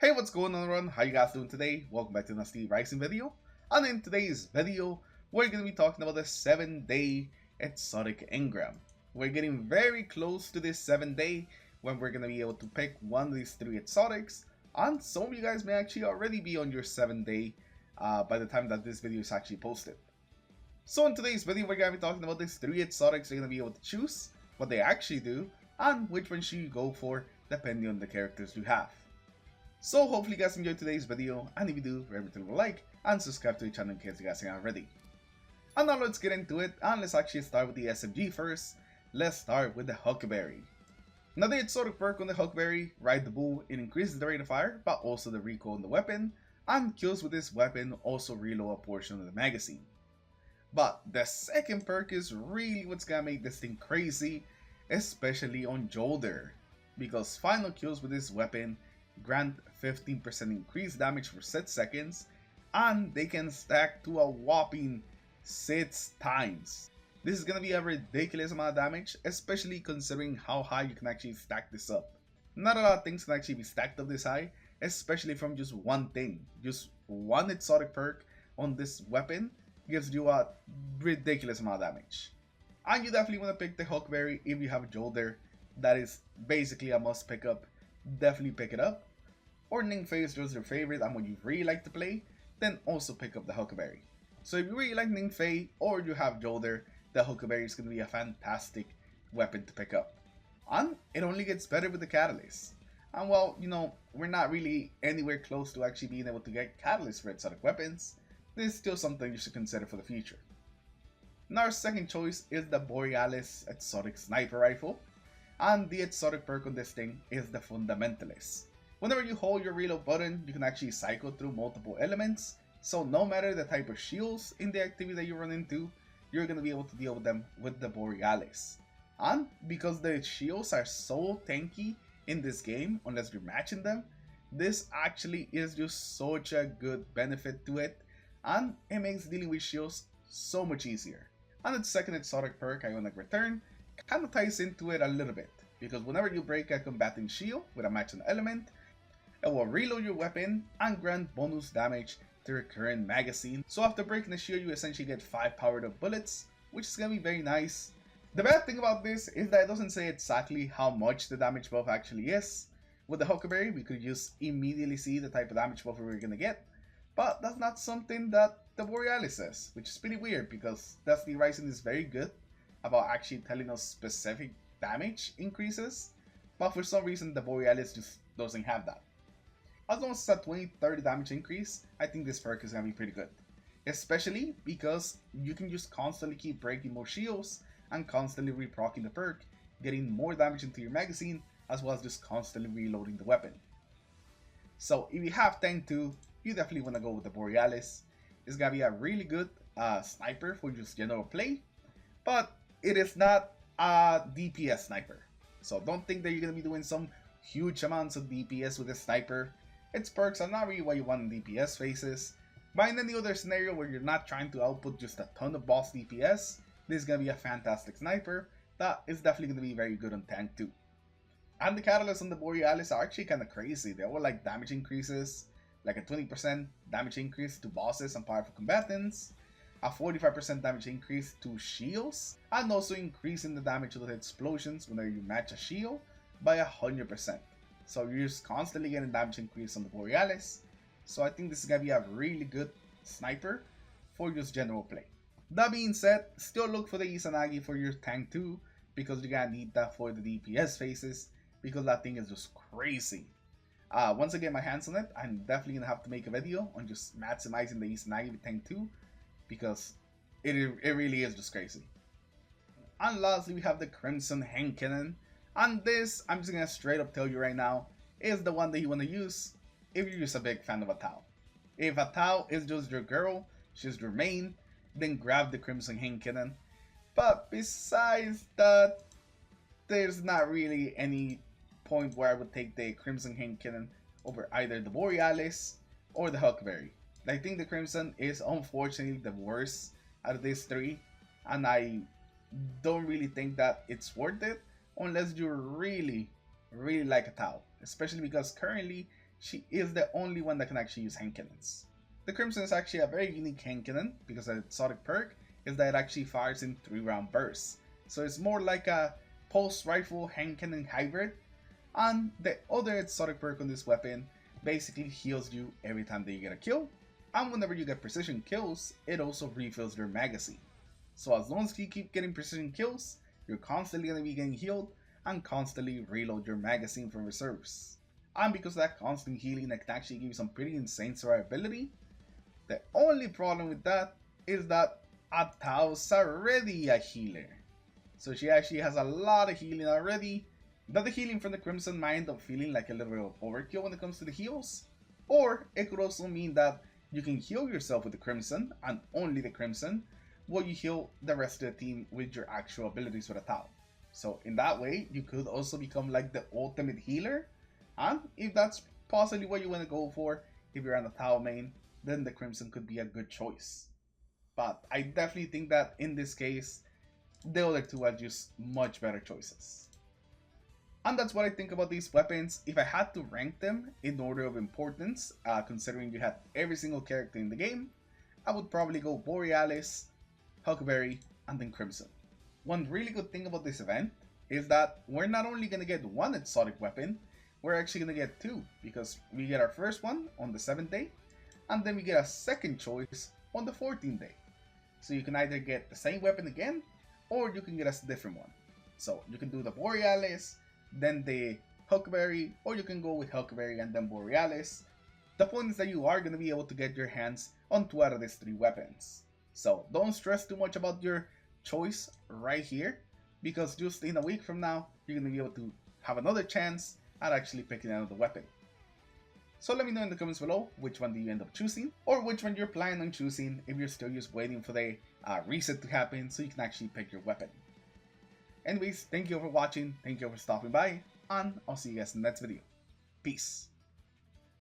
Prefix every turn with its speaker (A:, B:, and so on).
A: Hey, what's going on everyone? How you guys doing today? Welcome back to the Steve Rising video. And in today's video, we're going to be talking about the 7-day exotic engram. We're getting very close to this 7-day when we're going to be able to pick one of these 3 exotics. And some of you guys may actually already be on your 7-day by the time that this video is actually posted. So in today's video, we're going to be talking about these 3 exotics you're going to be able to choose, what they actually do, and which one should you go for depending on the characters you have. So hopefully you guys enjoyed today's video, and if you do, remember to leave a like and subscribe to the channel in case you guys haven't already. And now let's get into it, and let's actually start with the SMG first. Let's start with the Huckleberry. Now the exotic perk on the Huckleberry, Ride the Bull, it increases the rate of fire, but also the recoil on the weapon, and kills with this weapon also reload a portion of the magazine. But the second perk is really what's gonna make this thing crazy, especially on Jolder, because final kills with this weapon grant 15% increased damage for 6 seconds, and they can stack to a whopping 6 times. This is gonna be a ridiculous amount of damage, especially considering how high you can actually stack this up. Not a lot of things can actually be stacked up this high, especially from just one thing. Just one exotic perk on this weapon gives you a ridiculous amount of damage. And you definitely want to pick the Huckleberry if you have a Jolder. That is basically a must pick up. Definitely pick it up. Or Ningfei is just your favorite and what you really like to play, then also pick up the Huckleberry. So if you really like Ningfei or you have Jolder, the Huckleberry is going to be a fantastic weapon to pick up. And it only gets better with the Catalyst. And well, you know, we're not really anywhere close to actually being able to get Catalyst for exotic weapons. This is still something you should consider for the future. Now our second choice is the Borealis Exotic Sniper Rifle. And the exotic perk on this thing is the Fundamentalist. Whenever you hold your reload button, you can actually cycle through multiple elements, so no matter the type of shields in the activity that you run into, you're going to be able to deal with them with the Borealis. And because the shields are so tanky in this game, unless you're matching them, this actually is just such a good benefit to it, and it makes dealing with shields so much easier. And the second exotic perk, Ionic Return, kind of ties into it a little bit, because whenever you break a combating shield with a matching element, it will reload your weapon and grant bonus damage to your current magazine. So after breaking the shield, you essentially get 5 powered up bullets, which is going to be very nice. The bad thing about this is that it doesn't say exactly how much the damage buff actually is. With the Huckleberry, we could just immediately see the type of damage buff we were going to get, but that's not something that the Borealis says, which is pretty weird because Destiny Rising is very good about actually telling us specific damage increases, but for some reason the Borealis just doesn't have that. As long as it's a 20-30 damage increase, I think this perk is going to be pretty good. Especially because you can just constantly keep breaking more shields and constantly reprocking the perk, getting more damage into your magazine, as well as just constantly reloading the weapon. So if you have Tank 2, you definitely want to go with the Borealis. It's going to be a really good sniper for just general play, but it is not a DPS sniper. So don't think that you're going to be doing some huge amounts of DPS with this sniper. Its perks are not really what you want in DPS phases, but in any other scenario where you're not trying to output just a ton of boss DPS, this is going to be a fantastic sniper that is definitely going to be very good on Tank 2. And the catalysts on the Borealis are actually kind of crazy. They all like damage increases, like a 20% damage increase to bosses and powerful combatants, a 45% damage increase to shields, and also increasing the damage of the explosions whenever you match a shield by 100%. So you're just constantly getting damage increase on the Borealis. So I think this is going to be a really good sniper for just general play. That being said, still look for the Izanagi for your Tank 2, because you're going to need that for the DPS phases, because that thing is just crazy. Once I get my hands on it, I'm definitely going to have to make a video on just maximizing the Izanagi with Tank 2, because it really is just crazy. And lastly, we have the Crimson Hand Cannon. And this, I'm just gonna straight up tell you right now, is the one that you want to use if you're just a big fan of a Tau. If a Tau is just your girl, she's your main, then grab the Crimson Hand Cannon. But besides that, there's not really any point where I would take the Crimson Hand Cannon over either the Borealis or the Huckleberry. I think the Crimson is unfortunately the worst out of these 3, and I don't really think that it's worth it unless you really like a Tau, especially because currently she is the only one that can actually use hand cannons. The Crimson is actually a very unique hand cannon because the exotic perk is that it actually fires in 3-round bursts. So it's more like a pulse rifle hand cannon hybrid. And the other exotic perk on this weapon basically heals you every time that you get a kill. And whenever you get precision kills, it also refills your magazine. So as long as you keep getting precision kills, you're constantly going to be getting healed and constantly reload your magazine from reserves. And because of that constant healing, that can actually give you some pretty insane survivability. The only problem with that is that Atao's already a healer. So she actually has a lot of healing already. That the healing from the Crimson might end up feeling like a little bit of overkill when it comes to the heals. Or it could also mean that you can heal yourself with the Crimson and only the Crimson, while you heal the rest of the team with your actual abilities with Atao. So in that way, you could also become like the ultimate healer. And if that's possibly what you want to go for, if you're on the Atao main, then the Crimson could be a good choice. But I definitely think that in this case, the other two are just much better choices. And that's what I think about these weapons. If I had to rank them in order of importance, considering you had every single character in the game, I would probably go Borealis, Huckberry, and then Crimson. One really good thing about this event is that we're not only going to get one exotic weapon, we're actually going to get two, because we get our first one on the 7th day, and then we get a second choice on the 14th day. So you can either get the same weapon again, or you can get a different one. So you can do the Borealis, then the Huckberry, or you can go with Huckberry and then Borealis. The point is that you are going to be able to get your hands on 2 out of these 3 weapons. So don't stress too much about your choice right here, because just in a week from now, you're going to be able to have another chance at actually picking another weapon. So let me know in the comments below which one do you end up choosing, or which one you're planning on choosing if you're still just waiting for the reset to happen so you can actually pick your weapon. Anyways, thank you for watching, thank you for stopping by, and I'll see you guys in the next video. Peace.